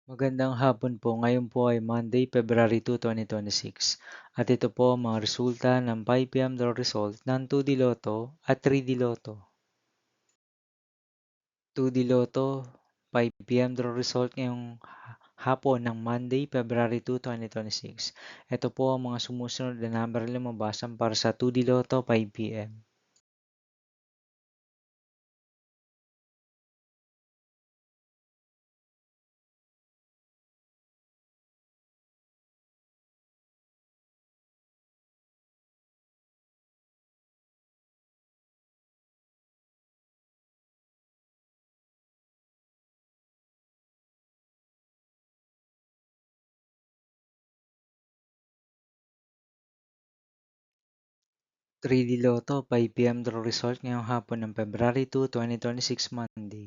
Magandang hapon po. Ngayon po ay Monday, February 2, 2026. At ito po ang mga resulta ng 5 p.m. draw result ng 2D Lotto at 3D Lotto. 2D Lotto, 5 p.m. draw result ngayong hapon ng Monday, February 2, 2026. Ito po ang mga sumusunod na number na lumabasan para sa 2D Lotto 5 p.m. 3D Lotto 5 p.m. draw result ngayong hapon ng February 2, 2026 Monday.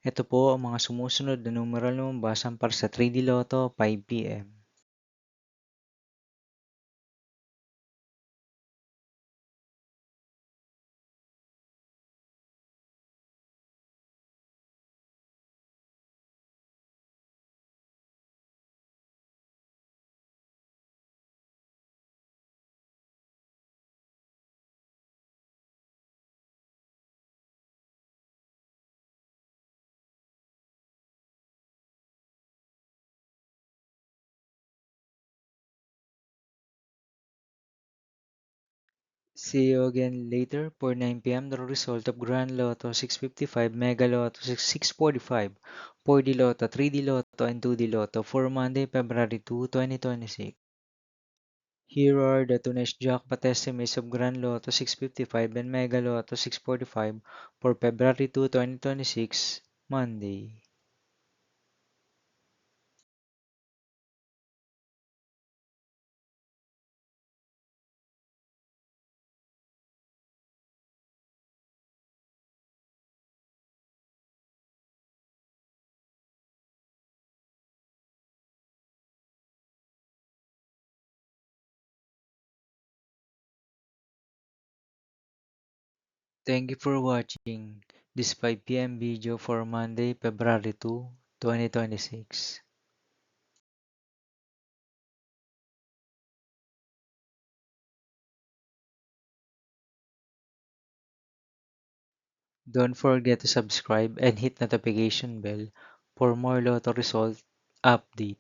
Ito po ang mga sumusunod na numeral na lumabasan para sa 3D Lotto 5 p.m. 'See you again later for 9 p.m. The result of Grand Lotto 655, Mega Lotto 645, 4D Lotto, 3D Lotto, and 2D Lotto for Monday, February 2, 2026. Here are the today's jackpot estimates of Grand Lotto 655 and Mega Lotto 645 for February 2, 2026, Monday. Thank you for watching this 5 p.m. video for Monday, February 2, 2026. Don't forget to subscribe and hit notification bell for more Lotto result update.